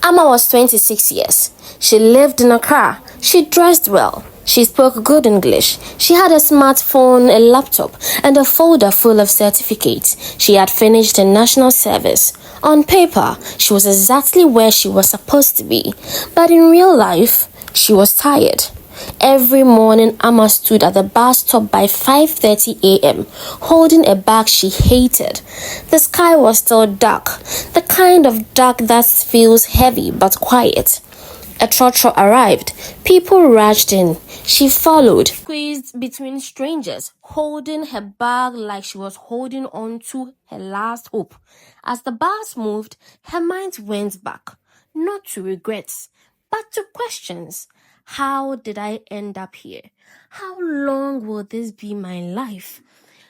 Amma was 26 years. She lived in a car. She dressed well. She spoke good English. She had a smartphone, a laptop, and a folder full of certificates. She had finished her national service. On paper, she was exactly where she was supposed to be. But in real life, she was tired. Every morning, Amma stood at the bus stop by 5:30 a.m., holding a bag she hated. The sky was still dark, the kind of dark that feels heavy but quiet. A Trotro arrived. People rushed in. She followed, squeezed between strangers, holding her bag like she was holding on to her last hope. As the bus moved, her mind went back, not to regrets, but to questions. How did I end up here? How long will this be my life?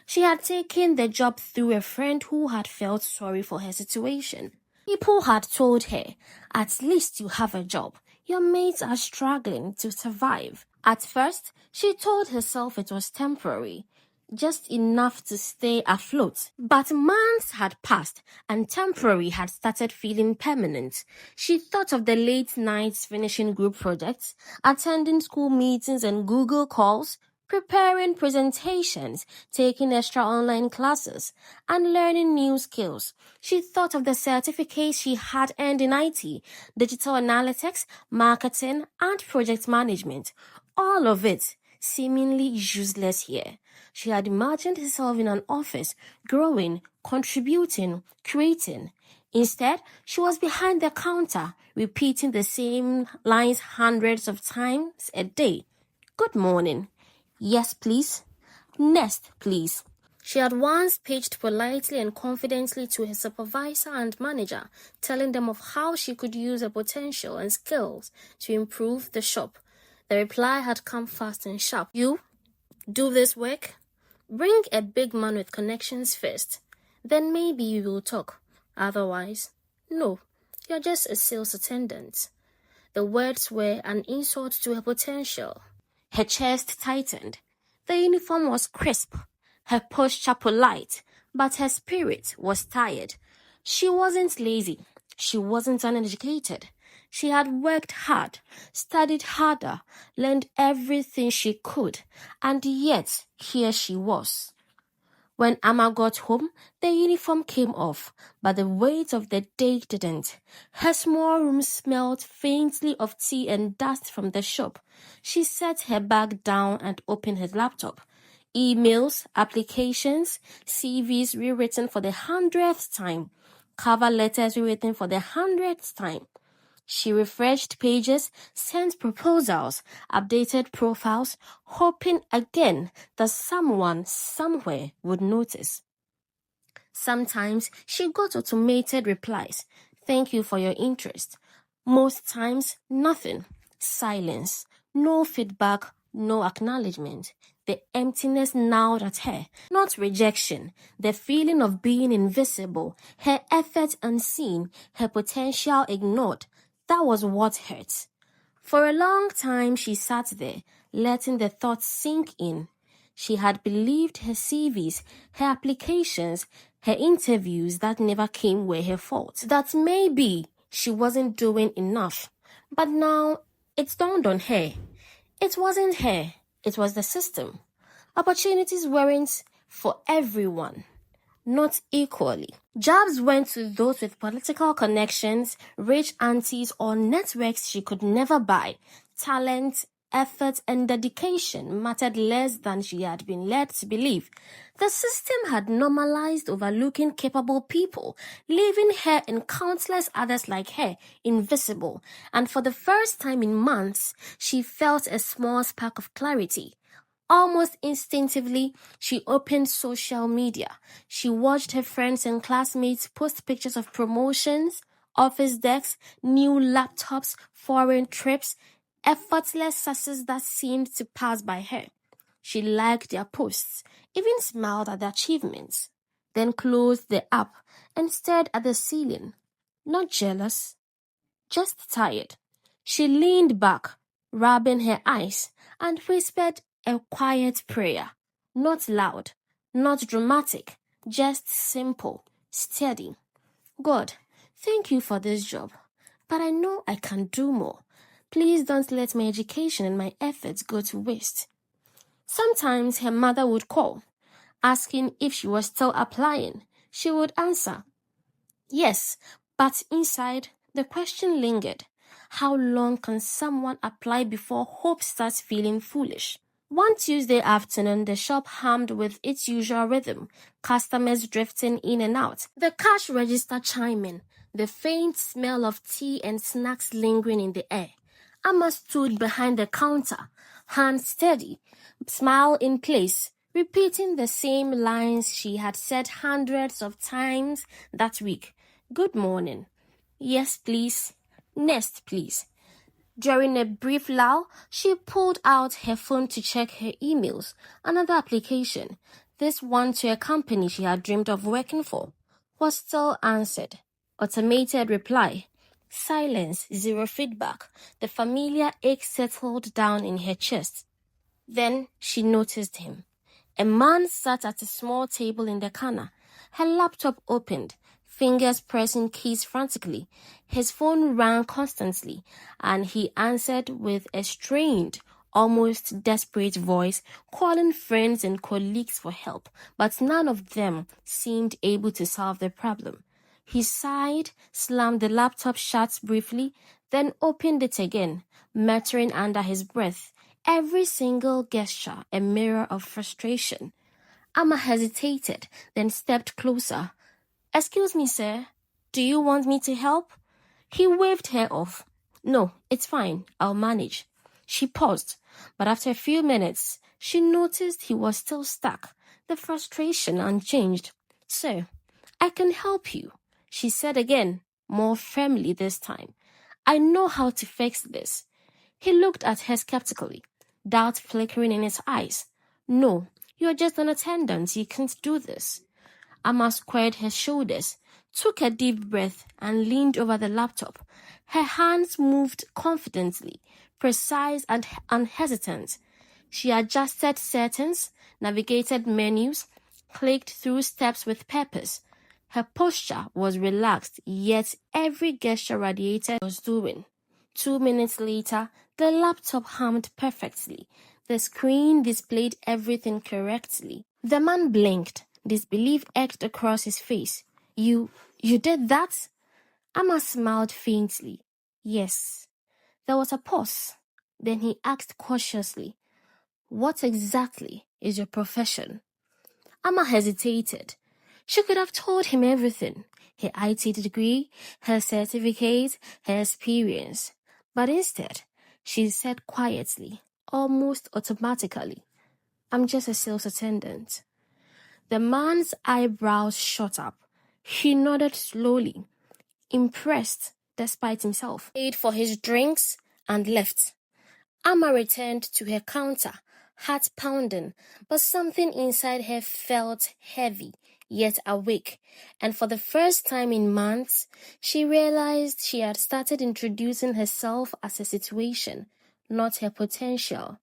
She had taken the job through a friend who had felt sorry for her situation. People had told her, at least you have a job. Your mates are struggling to survive. At first, she told herself it was temporary, just enough to stay afloat. But months had passed and temporary had started feeling permanent. She thought of the late nights finishing group projects, attending school meetings and Google calls, preparing presentations, taking extra online classes, and learning new skills. She thought of the certificates she had earned in IT, digital analytics, marketing, and project management. All of it seemingly useless here. She had imagined herself in an office, growing, contributing, creating. Instead, she was behind the counter, repeating the same lines hundreds of times a day. Good morning. Yes, please. Next, please. She had once pitched politely and confidently to her supervisor and manager, telling them of how she could use her potential and skills to improve the shop. The reply had come fast and sharp. You do this work? Bring a big man with connections first. Then maybe we will talk. Otherwise, no, you're just a sales attendant. The words were an insult to her potential. Her chest tightened. The uniform was crisp, her posture polite, but her spirit was tired. She wasn't lazy. She wasn't uneducated. She had worked hard, studied harder, learned everything she could, and yet here she was. When Amma got home, the uniform came off, but the weight of the day didn't. Her small room smelled faintly of tea and dust from the shop. She set her bag down and opened her laptop. Emails, applications, CVs rewritten for the 100th time, cover letters rewritten for the 100th time. She refreshed pages, sent proposals, updated profiles, hoping again that someone somewhere would notice. Sometimes she got automated replies. Thank you for your interest. Most times, nothing. Silence. No feedback, no acknowledgement. The emptiness gnawed at her, not rejection, the feeling of being invisible, her effort unseen, her potential ignored. That was what hurt. For a long time, she sat there, letting the thoughts sink in. She had believed her CVs, her applications, her interviews that never came were her fault. That maybe she wasn't doing enough. But now, it dawned on her. It wasn't her. It was the system. Opportunities weren't for everyone. Not equally. Jobs went to those with political connections, rich aunties, or networks she could never buy. Talent, effort, and dedication mattered less than she had been led to believe. The system had normalized overlooking capable people, leaving her and countless others like her invisible. And for the first time in months, she felt a small spark of clarity. Almost instinctively, she opened social media. She watched her friends and classmates post pictures of promotions, office desks, new laptops, foreign trips, effortless success that seemed to pass by her. She liked their posts, even smiled at the achievements, then closed the app and stared at the ceiling. Not jealous, just tired. She leaned back, rubbing her eyes, and whispered a quiet prayer. Not loud, not dramatic, just simple, steady. God, thank you for this job. but I know I can do more. Please don't let my education and my efforts go to waste. Sometimes her mother would call, asking if she was still applying. She would answer, yes, but inside, the question lingered. How long can someone apply before hope starts feeling foolish? One Tuesday afternoon, the shop hummed with its usual rhythm, customers drifting in and out, the cash register chiming, the faint smell of tea and snacks lingering in the air. Amma stood behind the counter, hands steady, smile in place, repeating the same lines she had said hundreds of times that week. Good morning. Yes, please. Next, please. During a brief lull, she pulled out her phone to check her emails. Another application, this one to a company she had dreamed of working for, was still answered. Automated reply. Silence, zero feedback. The familiar ache settled down in her chest. Then she noticed him. A man sat at a small table in the corner. Her laptop opened, fingers pressing keys frantically. His phone rang constantly, and he answered with a strained, almost desperate voice, calling friends and colleagues for help, but none of them seemed able to solve the problem. He sighed, slammed the laptop shut briefly, then opened it again, muttering under his breath, every single gesture a mirror of frustration. Amma hesitated, then stepped closer. Excuse me, sir. Do you want me to help? He waved her off. No, it's fine. I'll manage. She paused, but after a few minutes, she noticed he was still stuck, the frustration unchanged. Sir, I can help you, she said again, more firmly this time. I know how to fix this. He looked at her skeptically, doubt flickering in his eyes. No, you're just an attendant. You can't do this. Amma squared her shoulders, took a deep breath, and leaned over the laptop. Her hands moved confidently, precise and unhesitant. She adjusted settings, navigated menus, clicked through steps with purpose. Her posture was relaxed, yet every gesture radiated was doing. 2 minutes later, the laptop hummed perfectly. The screen displayed everything correctly. The man blinked. Disbelief etched across his face. You did that? Amma smiled faintly. Yes. There was a pause. Then he asked cautiously, what exactly is your profession? Amma hesitated. She could have told him everything. Her IT degree, her certificate, her experience. But instead, she said quietly, almost automatically, I'm just a sales attendant. The man's eyebrows shot up. He nodded slowly, impressed despite himself, paid for his drinks, and left. Amma returned to her counter, heart pounding, but something inside her felt heavy, yet awake, and for the first time in months, she realized she had started introducing herself as a situation, not her potential.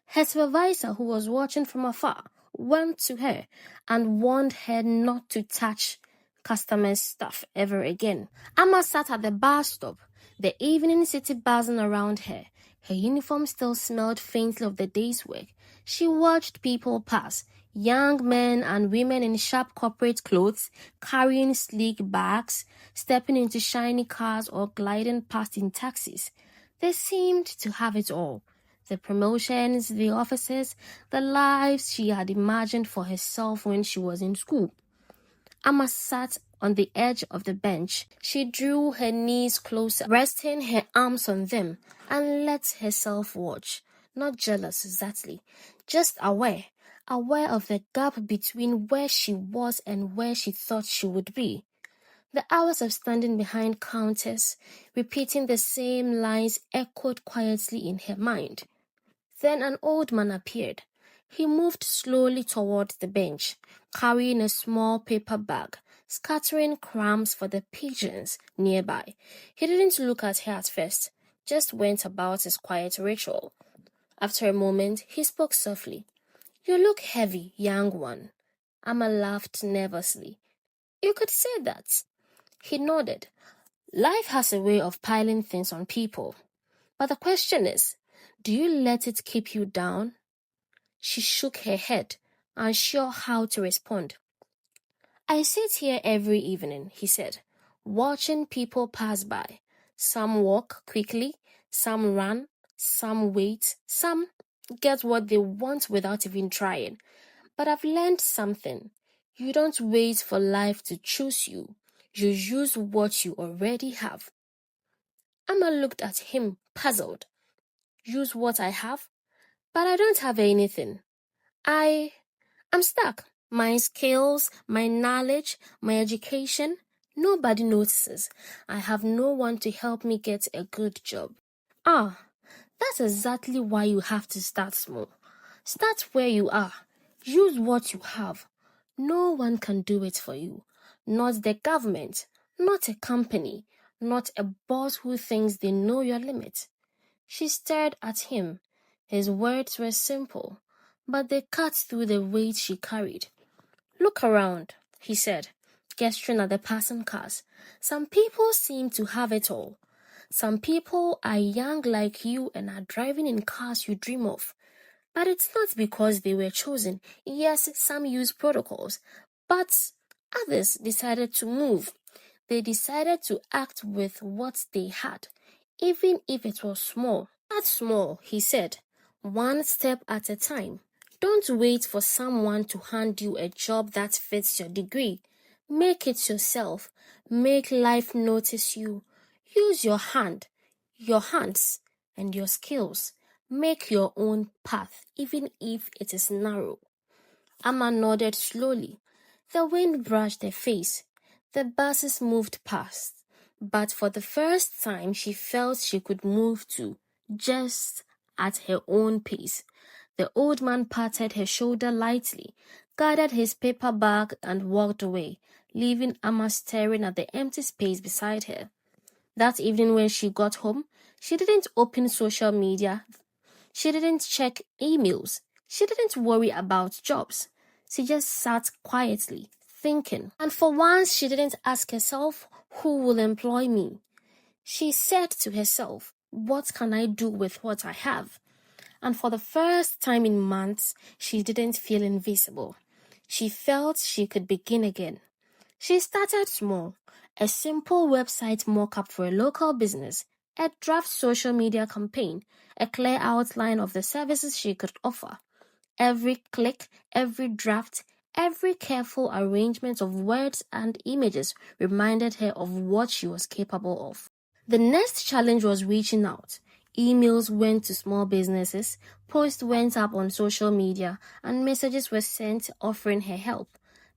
Her supervisor, who was watching from afar, went to her and warned her not to touch customers' stuff ever again. Amma sat at the bar stop, the evening city buzzing around her. Her uniform still smelled faintly of the day's work. She watched people pass, young men and women in sharp corporate clothes, carrying sleek bags, stepping into shiny cars or gliding past in taxis. They seemed to have it all. The promotions, the offices, the lives she had imagined for herself when she was in school. Amma sat on the edge of the bench. She drew her knees closer, resting her arms on them, and let herself watch. Not jealous exactly, just aware of the gap between where she was and where she thought she would be. The hours of standing behind counters, repeating the same lines echoed quietly in her mind. Then an old man appeared. He moved slowly toward the bench, carrying a small paper bag, scattering crumbs for the pigeons nearby. He didn't look at her at first, just went about his quiet ritual. After a moment, he spoke softly. You look heavy, young one. Amma laughed nervously. You could say that. He nodded. Life has a way of piling things on people. But the question is, do you let it keep you down? She shook her head, unsure how to respond. I sit here every evening, he said, watching people pass by. Some walk quickly, some run, some wait, some get what they want without even trying. But I've learned something. You don't wait for life to choose you. You use what you already have. Amma looked at him, puzzled. Use what I have? But I don't have anything. I'm stuck. My skills, my knowledge, my education, nobody notices. I have no one to help me get a good job. That's exactly why you have to start small. Start where you are. Use what you have. No one can do it for you. Not the government, not a company, not a boss who thinks they know your limit. She stared at him. His words were simple, but they cut through the weight she carried. Look around, he said, gesturing at the passing cars. Some people seem to have it all. Some people are young like you and are driving in cars you dream of. But it's not because they were chosen. Yes, some use protocols, but others decided to move. They decided to act with what they had, even if it was small. Start small, he said, one step at a time. Don't wait for someone to hand you a job that fits your degree. Make it yourself. Make life notice you. Use your hands, and your skills. Make your own path, even if it is narrow. Amma nodded slowly. The wind brushed her face. The buses moved past. But for the first time, she felt she could move too, just at her own pace. The old man patted her shoulder lightly, gathered his paper bag, and walked away, leaving Amma staring at the empty space beside her. That evening when she got home, she didn't open social media. She didn't check emails. She didn't worry about jobs. She just sat quietly, thinking. And for once, she didn't ask herself, who will employ me? She said to herself, what can I do with what I have? And for the first time in months, she didn't feel invisible. She felt she could begin again. She started small, a simple website mock-up for a local business, a draft social media campaign, a clear outline of the services she could offer. Every click, every draft, every careful arrangement of words and images reminded her of what she was capable of. The next challenge was reaching out. Emails went to small businesses, posts went up on social media, and messages were sent offering her help.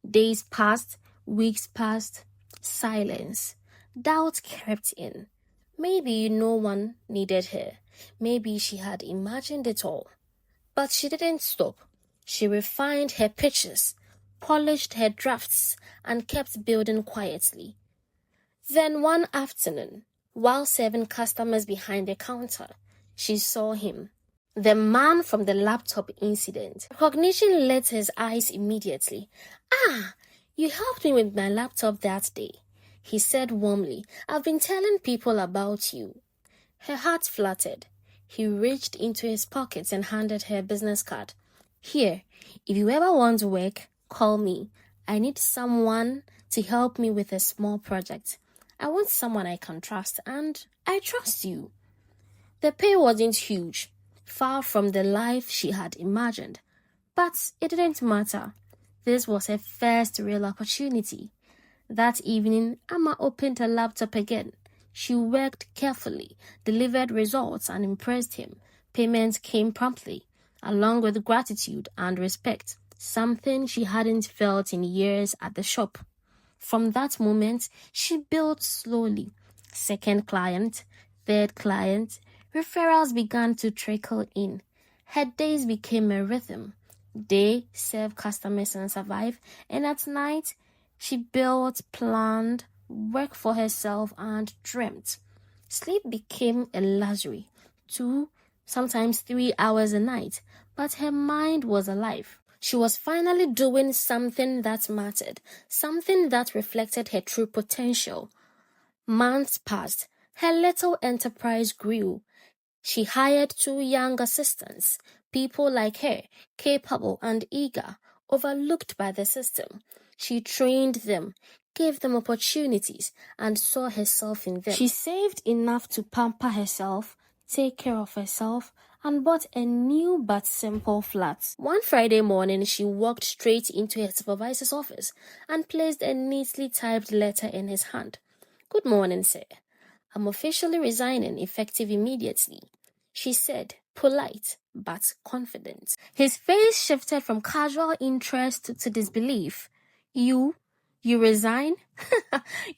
Days passed, weeks passed, silence. Doubt crept in. Maybe no one needed her. Maybe she had imagined it all. But she didn't stop. She refined her pitches, polished her drafts, and kept building quietly. Then one afternoon, while serving customers behind the counter, she saw him. The man from the laptop incident. Recognition lit his eyes immediately. Ah, you helped me with my laptop that day, he said warmly. I've been telling people about you. Her heart fluttered. He reached into his pockets and handed her a business card. Here, if you ever want work, call me. I need someone to help me with a small project. I want someone I can trust, and I trust you. The pay wasn't huge, far from the life she had imagined. But it didn't matter. This was her first real opportunity. That evening, Amma opened her laptop again. She worked carefully, delivered results, and impressed him. Payments came promptly, along with gratitude and respect, something she hadn't felt in years at the shop. From that moment, she built slowly. Second client, third client, referrals began to trickle in. Her days became a rhythm. Day, serve customers and survive, and at night, she built, planned, worked for herself, and dreamt. Sleep became a luxury. 2, sometimes 3 hours a night, but her mind was alive. She was finally doing something that mattered, something that reflected her true potential. Months passed. Her little enterprise grew. She hired 2 young assistants, people like her, capable and eager, overlooked by the system. She trained them, gave them opportunities, and saw herself in them. She saved enough to pamper herself, take care of herself, and bought a new but simple flat. One Friday morning, she walked straight into her supervisor's office and placed a neatly typed letter in his hand. "Good morning, sir. I'm officially resigning effective immediately," she said, polite but confident. His face shifted from casual interest to disbelief. You resign?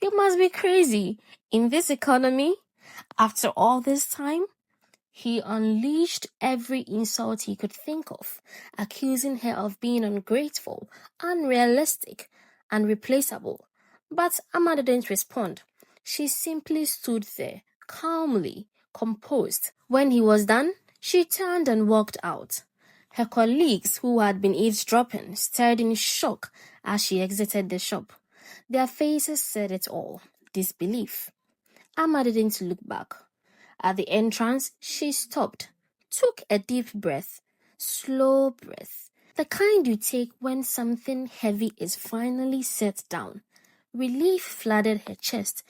You must be crazy. In this economy? After all this time? He unleashed every insult he could think of, accusing her of being ungrateful, unrealistic, and replaceable. But Amma didn't respond. She simply stood there, calmly, composed. When he was done, she turned and walked out. Her colleagues, who had been eavesdropping, stared in shock as she exited the shop. Their faces said it all: disbelief. Amma didn't look back. At the entrance, she stopped, took a deep breath, slow breath, the kind you take when something heavy is finally set down. Relief flooded her chest,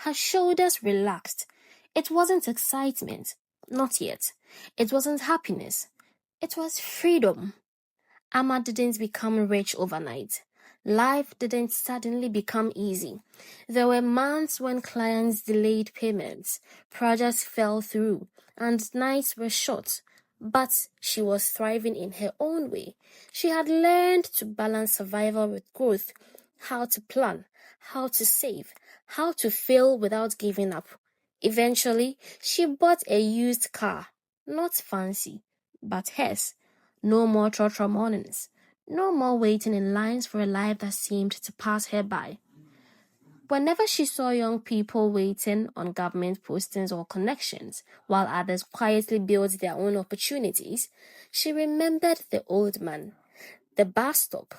her shoulders relaxed. It wasn't excitement, not yet. It wasn't happiness. It was freedom. Amma didn't become rich overnight. Life didn't suddenly become easy. There were months when clients delayed payments, projects fell through, and nights were short. But she was thriving in her own way. She had learned to balance survival with growth, how to plan, how to save, how to fail without giving up. Eventually, she bought a used car, not fancy, but hers. No more Trotro mornings. No more waiting in lines for a life that seemed to pass her by. Whenever she saw young people waiting on government postings or connections, while others quietly built their own opportunities, she remembered the old man, the bus stop,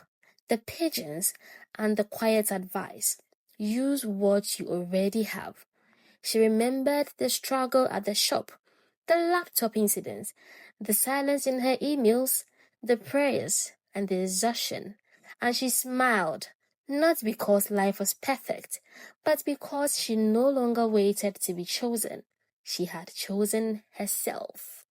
the pigeons, and the quiet advice: use what you already have. She remembered the struggle at the shop, the laptop incidents, the silence in her emails, the prayers, and the exhaustion. And she smiled, not because life was perfect, but because she no longer waited to be chosen. She had chosen herself.